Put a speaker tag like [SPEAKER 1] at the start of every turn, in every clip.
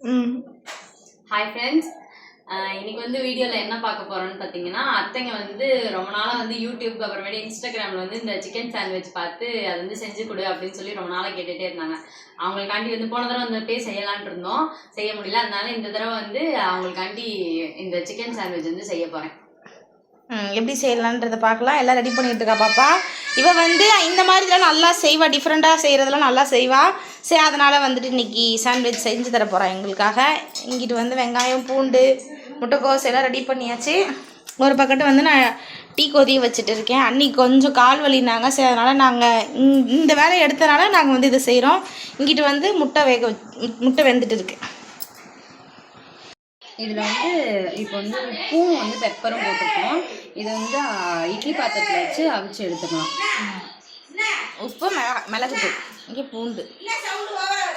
[SPEAKER 1] Hi friends, இன்னைக்கு வந்து வீடியோவில் என்ன பார்க்க போகிறோன்னு பார்த்தீங்கன்னா, அத்தைங்க வந்து ரொம்ப நாளாக வந்து யூடியூப்க்கு அப்புறமேட்டு இன்ஸ்டாகிராமில் வந்து இந்த சிக்கன் சாண்ட்விச் பார்த்து அது வந்து செஞ்சு கொடு அப்படின்னு சொல்லி ரொம்ப நாளாக கேட்டுகிட்டே இருந்தாங்க. அவங்களுக்காண்டி வந்து போன தடவை வந்துட்டு செய்யலான் இருந்தோம், செய்ய முடியல. அதனால இந்த தடவை வந்து அவங்களுக்காண்டி இந்த சிக்கன் சாண்ட்விச் வந்து செய்ய போகிறேன்.
[SPEAKER 2] எப்படி செய்யலான்றதை பார்க்கலாம். எல்லாம் ரெடி பண்ணிட்டு இருக்கா பாப்பா. இவ வந்து இந்த மாதிரிலாம் நல்லா செய்வா, டிஃப்ரெண்ட்டாக செய்கிறதெல்லாம் நல்லா செய்வா. சரி, அதனால் வந்துட்டு இன்றைக்கி சாண்ட்விச் செஞ்சு தர போகிறேன் எங்களுக்காக. இங்கிட்டு வந்து வெங்காயம், பூண்டு, முட்டைக்கோஸ் எல்லாம் ரெடி பண்ணியாச்சு. ஒரு பக்கத்து வந்து நான் டீ கொதிய வச்சுட்டு இருக்கேன். அன்றைக்கி கொஞ்சம் கால் வலினாங்க. சரி, அதனால் நாங்கள் இந்த வேலையை எடுத்தனால நாங்கள் வந்து இதை செய்கிறோம். இங்கிட்டு வந்து முட்டை வெந்துட்டு இருக்கு.
[SPEAKER 1] இதில் வந்து இப்போ வந்து உப்பும் வந்து பெப்பரும் போட்டுருக்கோம். இதை வந்து இட்லி பாத்திரத்தில் வச்சு அவிச்சு எடுத்துக்கலாம்.
[SPEAKER 2] உப்பு, மிளகுத்தூள், இங்கே பூண்டு,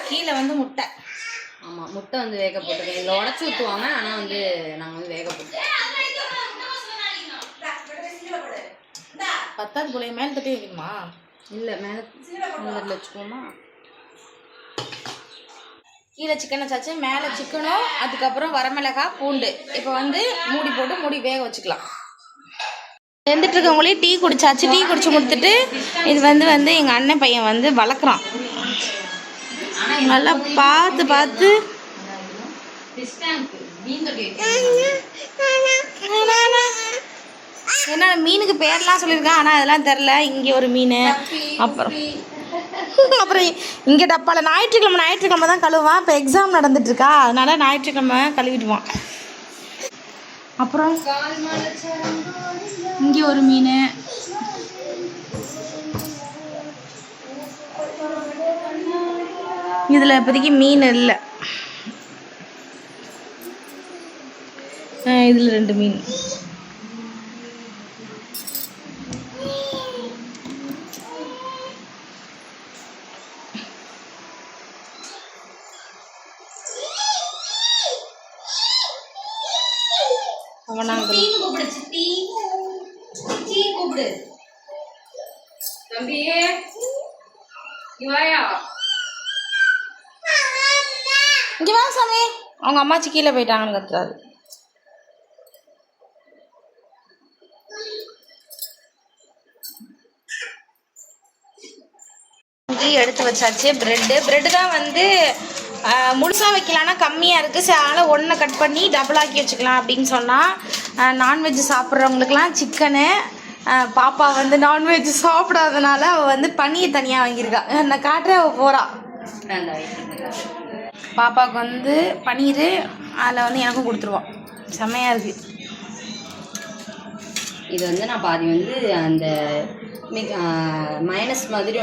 [SPEAKER 2] கீழே வந்து முட்டை.
[SPEAKER 1] ஆமாம், முட்டை வந்து வேக போட்டுருக்கேன். இதில் உடச்சி ஊற்றுவாங்க, ஆனால் வந்து நாங்கள் வந்து வேக போட்டுருக்கோம்.
[SPEAKER 2] 10வது போல மேலே தட்டி வைக்கணுமா?
[SPEAKER 1] இல்லை, மேலே வச்சுக்கோமா.
[SPEAKER 2] கீழே சிக்கனை வச்சாச்சு, மேலே சிக்கனும், அதுக்கப்புறம் வரமிளகாய், பூண்டு. இப்போ வந்து மூடி போட்டு மூடி வேக வச்சுக்கலாம். வெந்துட்டு இருக்கவங்களே டீ குடிச்சாச்சு. டீ குடிச்சு கொடுத்துட்டு இது வந்து எங்கள் அண்ணன் பையன் வந்து வளர்க்குறான். நல்லா பார்த்து என்ன மீனுக்கு பேர்லாம் சொல்லியிருக்கான், ஆனால் அதெல்லாம் தெரில. இங்கே ஒரு மீன், அப்புறம் இங்கே டப்பாவில் ஞாயிற்றுக்கிழமை தான் கழுவான். இப்போ எக்ஸாம் நடந்துட்டுருக்கா, அதனால் ஞாயிற்றுக்கிழமை கழுவிடுவான். அப்புறம் இங்கே ஒரு மீன், இதில் இப்போதைக்கு மீன் இல்லை. இதில் 2 மீன். இங்கே வா சாமி, அவங்க அம்மாச்சி கீழே போயிட்டாங்கன்னு கத்துறாரு. எடுத்து வச்சாச்சு. பிரெட்டு தான் வந்து முழுசாக வைக்கலான்னா கம்மியாக இருக்குது. சரி, அதனால் 1 கட் பண்ணி டபுளாக்கி வச்சுக்கலாம் அப்படின்னு சொன்னால். நான்வெஜ் சாப்பிட்றவங்களுக்குலாம் சிக்கனு. பாப்பா வந்து நான்வெஜ் சாப்பிடாதனால அவள் வந்து பனியை தனியாக வாங்கியிருக்கா. நான் காட்டுறேன், அவள் போகிறா. பாப்பாவுக்கு வந்து பன்னீர், அதில் வந்து எனக்கும் கொடுத்துருவான். செம்மையாக இருக்குது.
[SPEAKER 1] இது வந்து நான் பாதி வந்து அந்த மைனஸ் மாதிரி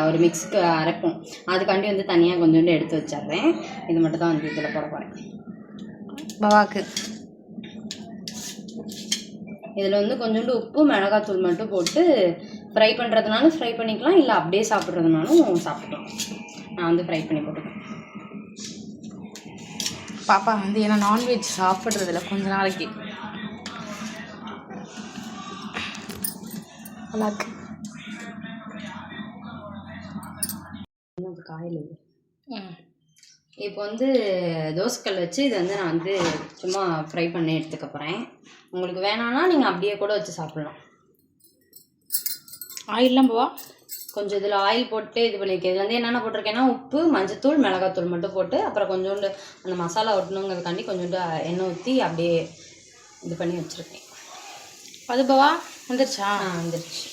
[SPEAKER 1] ஒரு மிக்ஸுக்கு அரைப்போம். அதுக்காண்டி வந்து தனியாக கொஞ்சோண்டு எடுத்து வச்சிட்றேன். இது மட்டும் தான் வந்து இதில் போட போகிறேன்
[SPEAKER 2] பவாக்கு.
[SPEAKER 1] இதில் வந்து கொஞ்சோண்டு உப்பு, மிளகாத்தூள் மட்டும் போட்டு ஃப்ரை பண்ணுறதுனாலும் ஃப்ரை பண்ணிக்கலாம், இல்லை அப்படியே சாப்பிட்றதுனாலும் சாப்பிட்டுக்கலாம். நான் வந்து ஃப்ரை பண்ணி போட்டுக்கேன்.
[SPEAKER 2] பாப்பா வந்து ஏன்னா நான்வெஜ் சாப்பிட்றதில்ல கொஞ்ச நாளைக்கு. நல்லாயிருக்கு.
[SPEAKER 1] காயில் இப்போ வந்து தோசைக்கல் வச்சு இதை வந்து நான் வந்து சும்மா ஃப்ரை பண்ணி எடுத்துக்க போகிறேன். உங்களுக்கு வேணான்னா நீங்கள் அப்படியே கூட வச்சு சாப்பிட்லாம்.
[SPEAKER 2] ஆயிலெலாம் போவா.
[SPEAKER 1] கொஞ்சம் இதில் ஆயில் போட்டு இது பண்ணியிருக்கேன். இதில் வந்து என்னென்ன போட்டிருக்கேன்னா உப்பு, மஞ்சத்தூள், மிளகாத்தூள் மட்டும் போட்டு, அப்புறம் கொஞ்சோண்டு அந்த மசாலா ஒட்டணுங்கிறதுக்காண்டி கொஞ்சோண்டு எண்ணெய் ஊற்றி அப்படியே இது பண்ணி வச்சுருக்கேன்.
[SPEAKER 2] அது பவா வந்துருச்சா?
[SPEAKER 1] வந்துருச்சு.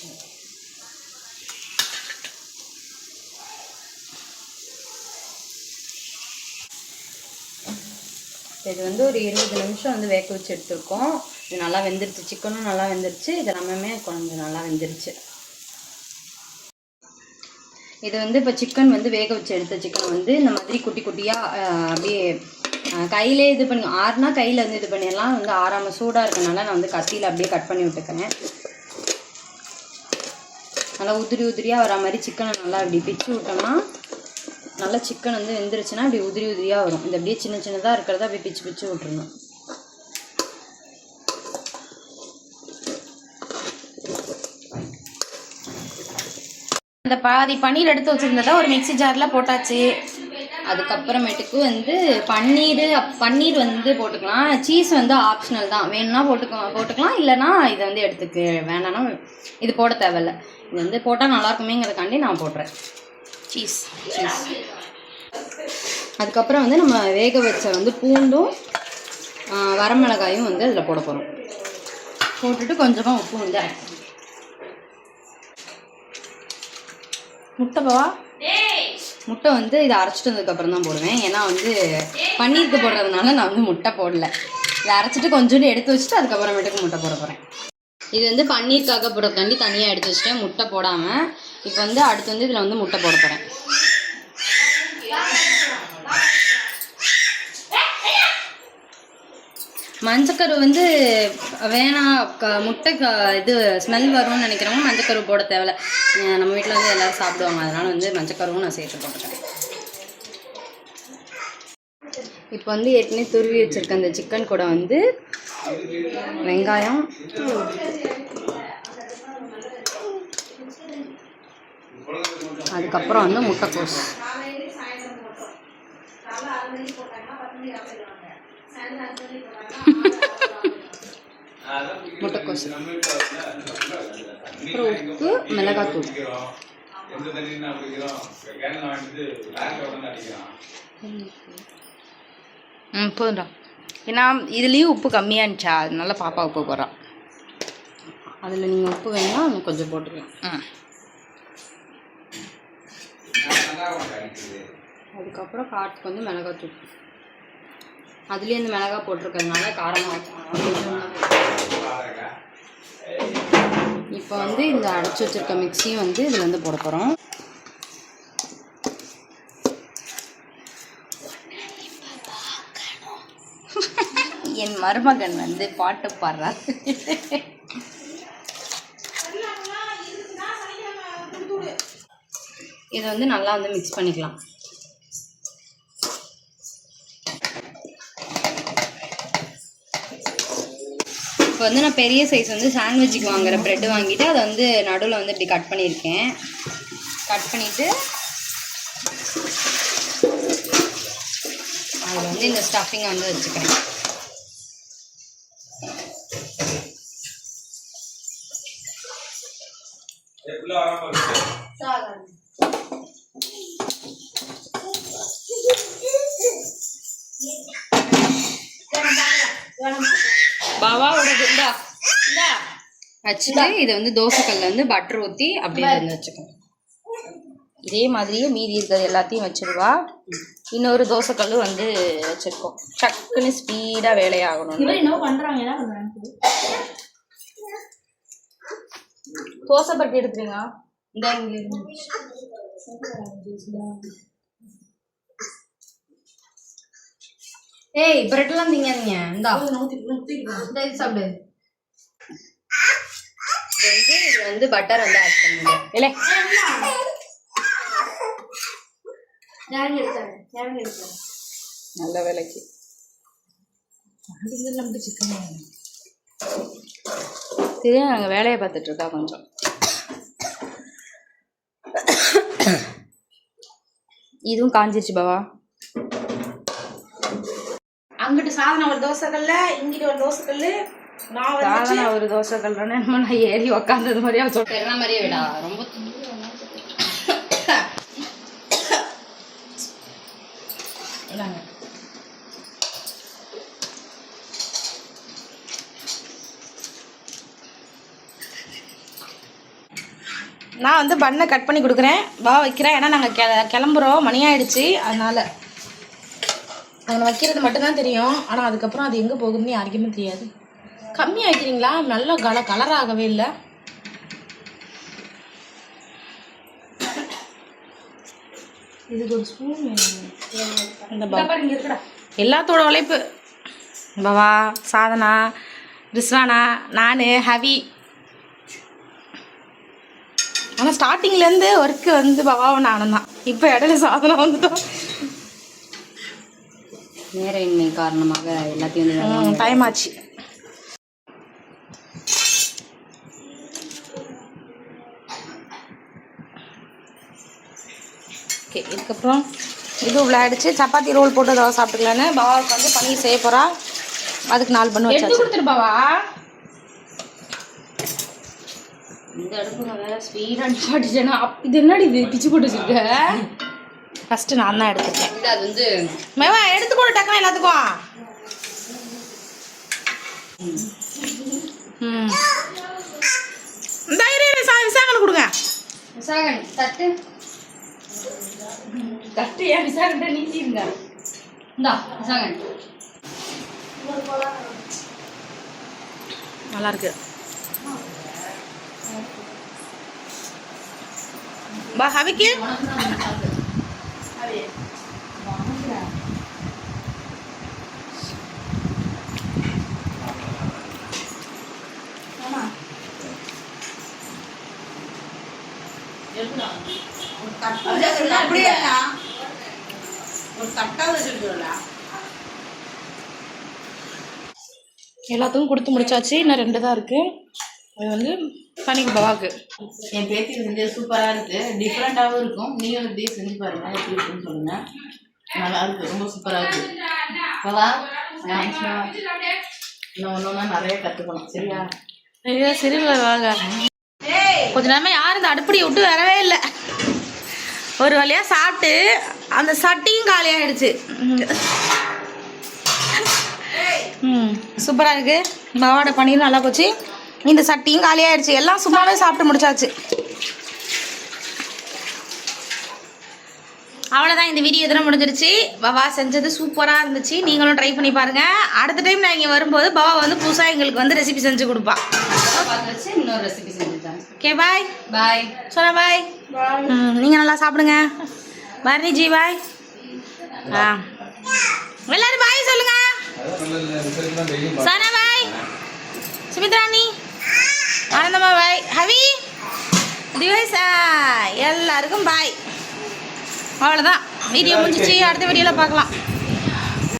[SPEAKER 1] இது வந்து ஒரு 20 நிமிஷம் வந்து வேக வச்சு எடுத்துருக்கோம். இது நல்லா வெந்துருச்சு, சிக்கனும் நல்லா வெந்துருச்சு, இது எல்லாமே கொஞ்சம் நல்லா வெந்துருச்சு. இது வந்து இப்போ சிக்கன் வந்து வேக வச்சு எடுத்த சிக்கனை வந்து இந்த மாதிரி குட்டி குட்டியாக அப்படியே கையிலே இது பண்ணி ஆறுனா கையில் வந்து இது பண்ணிடலாம். வந்து ஆறாமல் சூடாக இருக்கனால நான் வந்து கத்தியில் அப்படியே கட் பண்ணி விட்டுக்கிறேன். நல்லா உதிரியாக வர மாதிரி சிக்கனை நல்லா அப்படி பிச்சு விட்டோம்னா நல்லா சிக்கன் வந்து வெந்துருச்சுன்னா அப்படி உதிரியாக வரும். இது அப்படியே சின்ன சின்னதாக இருக்கிறத அப்படியே பிச்சு விட்டுருணும்.
[SPEAKER 2] அந்த பாதி பன்னீர் எடுத்து வச்சுருந்ததை ஒரு மிக்ஸி ஜாரில் போட்டாச்சு.
[SPEAKER 1] அதுக்கப்புறமேட்டுக்கு வந்து பன்னீர் வந்து போட்டுக்கலாம். சீஸ் வந்து ஆப்ஷனல் தான், வேணும்னா போட்டுக்கலாம், இல்லைனா இதை வந்து எடுத்துக்க வேணாம்னா இது போட தேவையில்ல. இது வந்து போட்டால் நல்லாயிருக்குமேங்கிறதுக்காண்டி நான் போடுறேன் சீஸ். அதுக்கப்புறம் வந்து நம்ம வேக வச்ச வந்து பூண்டும் வரமிளகாயும் வந்து அதில் போட போகிறோம். போட்டுட்டு கொஞ்சமாக உப்பு வந்து முட்டை வந்து இதை அரைச்சிட்டு வந்ததுக்கப்புறம் தான் போடுவேன். ஏன்னா வந்து பன்னீருக்கு போடுறதுனால நான் வந்து முட்டை போடல. இதை அரைச்சிட்டு கொஞ்சோண்டு எடுத்து வச்சுட்டு அதுக்கப்புறமேட்டுக்கு முட்டை போட போகிறேன். இது வந்து பன்னீருக்காக போடுறதுக்காண்டி தனியாக எடுத்து வச்சுட்டேன் முட்டை போடாமல். இப்போ வந்து அடுத்து வந்து இதில் வந்து முட்டை போட போகிறேன். மஞ்சக்கரு வந்து வேணாம், முட்டை இது ஸ்மெல் வரும்னு நினைக்கிறவங்க மஞ்சக்கரு போட தேவையில்ல. நம்ம வீட்டில் வந்து எல்லோரும் சாப்பிடுவாங்க, அதனால் வந்து மஞ்சக்கருவும் நான் சேர்த்து போட்டுக்கிறேன். இப்போ வந்து ஏற்கனவே துருவி வச்சுருக்க அந்த சிக்கன் கூட வந்து வெங்காயம், அதுக்கப்புறம் வந்து முட்டைக்கோஸ், அப்புறம் உப்பு, மிளகாத்தூள்.
[SPEAKER 2] போதும்டா. ஏன்னா இதுலேயும் உப்பு கம்மியாக இருந்துச்சா, அதனால பாப்பா உப்பு போடுறான்.
[SPEAKER 1] அதில் நீங்கள் உப்பு வேணும்னா கொஞ்சம் போட்டுக்கலாம். அதுக்கப்புறம் காட்டுக்கு வந்து மிளகாத்தூள். அதுலேயே இந்த மிளகா போட்டிருக்கிறதுனால காரமாக. இப்போ வந்து இந்த அடைச்சி வச்சிருக்க மிக்ஸியும் வந்து இதில் வந்து போட போகிறோம்.
[SPEAKER 2] என் மருமகன் வந்து பாட்டு பாடுறார்.
[SPEAKER 1] இதை வந்து நல்லா வந்து மிக்ஸ் பண்ணிக்கலாம். இப்போ வந்து நான் பெரிய சைஸ் வந்து சாண்ட்விச்சுக்கு வாங்குகிற ப்ரெட்டு வாங்கிட்டு அதை வந்து நடுவில் வந்து இப்படி கட் பண்ணியிருக்கேன். கட் பண்ணிவிட்டு அதில் வந்து இந்த ஸ்டஃபிங்கை வந்து வச்சுக்கிறேன்.
[SPEAKER 2] பாபாவோட குண்டா
[SPEAKER 1] வச்சுட்டு இதை வந்து தோசைக்கல்ல வந்து பட்டர் ஊற்றி அப்படியே வந்து வச்சுக்கணும்.
[SPEAKER 2] இதே மாதிரியே மீதி இருக்கிறது எல்லாத்தையும் வச்சிருவா. இன்னொரு தோசைக்கல் வந்து வச்சிருக்கோம். டக்குன்னு ஸ்பீடாக வேலையாகணும்.
[SPEAKER 3] என்ன பண்றாங்க?
[SPEAKER 2] தோசை பட்டி எடுத்துறீங்க.
[SPEAKER 1] இந்த ஏய் பிரெட்லாம் திங்காதீங்க. இந்தா சாப்பிடு. இது வந்து பட்டர் வந்து ஆட் பண்ணுங்க. இல்லை
[SPEAKER 2] நல்ல வேலைக்கு தெரியும். நாங்கள் வேலையை பார்த்துட்டு இருக்கா கொஞ்சம். இதுவும் காஞ்சிருச்சு பாவா. அங்கிட்டு சாதனை ஒரு தோசைக்கல்ல, இங்கிட்டு ஒரு தோசைக்கல்லு. சாதனை ஒரு தோசைக்கல்றேன்னு என்னமோ நான் ஏறி உக்காந்தது மாதிரியா சொல்லிட்டு
[SPEAKER 1] என்ன மாதிரியே விடா. ரொம்ப
[SPEAKER 2] நான் வந்து பண்ணை கட் பண்ணி கொடுக்குறேன். வைக்கிறேன். ஏன்னா நாங்கள் கிளம்புறோம், மணி ஆயிடுச்சு. அதனால் அவனை வைக்கிறது மட்டும்தான் தெரியும். ஆனால் அதுக்கப்புறம் அது எங்கே போகுதுன்னு யாருக்குமே தெரியாது. கம்மியாக வைக்கிறீங்களா? நல்லா கலராகவே இல்லை. இதுக்கு ஒரு ஸ்பூன் இந்த எல்லாத்தோட உழைப்பு. பவா, சாதனா, ரிஸ்வானா, நான், ஹவி. ஆனால் ஸ்டார்டிங்லேருந்து ஒர்க்கு வந்து பவாவும் நானும் தான். இப்போ இடையில சாதனை வந்துட்டோம்.
[SPEAKER 1] நேர இன்மை காரணமாக எல்லாத்தையும்
[SPEAKER 2] டைம் ஆச்சு. ஓகே, இதுக்கப்புறம் இது இவ்வளோ ஆயிடுச்சு. சப்பாத்தி ரோல் போட்டு ஏதாவது சாப்பிட்டுக்கலான்னு பாபாவுக்கு வந்து பன்னீர் செய்ய போகிறா. அதுக்கு 4 பண்ணு வச்சு கொடுத்துரு பாவா.
[SPEAKER 1] இந்த அடுப்பு வேற
[SPEAKER 2] ஸ்பீடாக நிப்பாட்டிச்சேன்னா இது என்னடி இது பிச்சு போட்டு வச்சுருக்க? ஃபஸ்ட்டு நான் தான் எடுத்துருக்கேன்.
[SPEAKER 1] இல்லை அது வந்து
[SPEAKER 2] மேவா எடுத்துக்கொடு டக்குனு எல்லாத்துக்கும். இந்த விசாகன் கொடுங்க.
[SPEAKER 1] விசாகன் தட்டு
[SPEAKER 2] தட்டு ஏன் விசாகன்ட்ட நீச்சிருங்க.
[SPEAKER 1] இந்தா விசாகன்
[SPEAKER 2] நல்லா இருக்கு. பா ஹவிக்கு எல்லாத்துக்கும் கொடுத்து முடிச்சாச்சு. இன்னும் 2 தான் இருக்கு. அது வந்து பனிக்கு பவாக்கு.
[SPEAKER 3] என் பேத்தி செஞ்சு சூப்பராக இருக்குது, டிஃப்ரெண்ட்டாகவும் இருக்கும். நீங்களும் இப்படியே செஞ்சு பாருங்கள், எப்படி இருக்குன்னு சொல்லுங்கள். நல்லா இருக்குது, ரொம்ப சூப்பராக இருக்குது. பவா இன்னும் ஒன்றுனா நிறைய கற்றுக்கணும். சரியா?
[SPEAKER 2] ஐயா சரியில்லை வாங்க. கொஞ்ச நேரமே யாரும் இந்த அடுப்படியை விட்டு வரவே இல்லை. ஒரு வழியாக சாப்பிட்டு அந்த சட்டியும் காலியாகிடுச்சு. சூப்பராக இருக்குது. பாவாடை பன்னீர் நல்லா போச்சு. இந்த சட்டியும் காலியாகிடுச்சு. எல்லாம் சும்மாவே சாப்பிட்டு முடிச்சாச்சு. அவ்வளோதான், இந்த வீடியோ எதுனா முடிஞ்சிருச்சு. பவா செஞ்சது சூப்பராக இருந்துச்சு. நீங்களும் ட்ரை பண்ணி பாருங்கள். அடுத்த டைம் நான் இங்கே வரும்போது பவா வந்து புதுசாக எங்களுக்கு வந்து ரெசிபி செஞ்சு கொடுப்பா.
[SPEAKER 1] பார்த்து வச்சு இன்னொரு ரெசிபி செஞ்சுட்டாங்க.
[SPEAKER 2] Okay bye.
[SPEAKER 1] பாய்
[SPEAKER 2] சொன்னா பாய். நீங்கள் நல்லா சாப்பிடுங்க. பர்னிஜி பாய். எல்லாரும் பாய் சொல்லுங்க. சனா பாய். சுமித்ராணி ஆனந்தமா பாய். ஹவி திவேஷா எல்லாருக்கும் பாய். அவ்வளோதான், வீடியோ முடிஞ்சிச்சு. அடுத்த வீடியோவில் பார்க்கலாம்.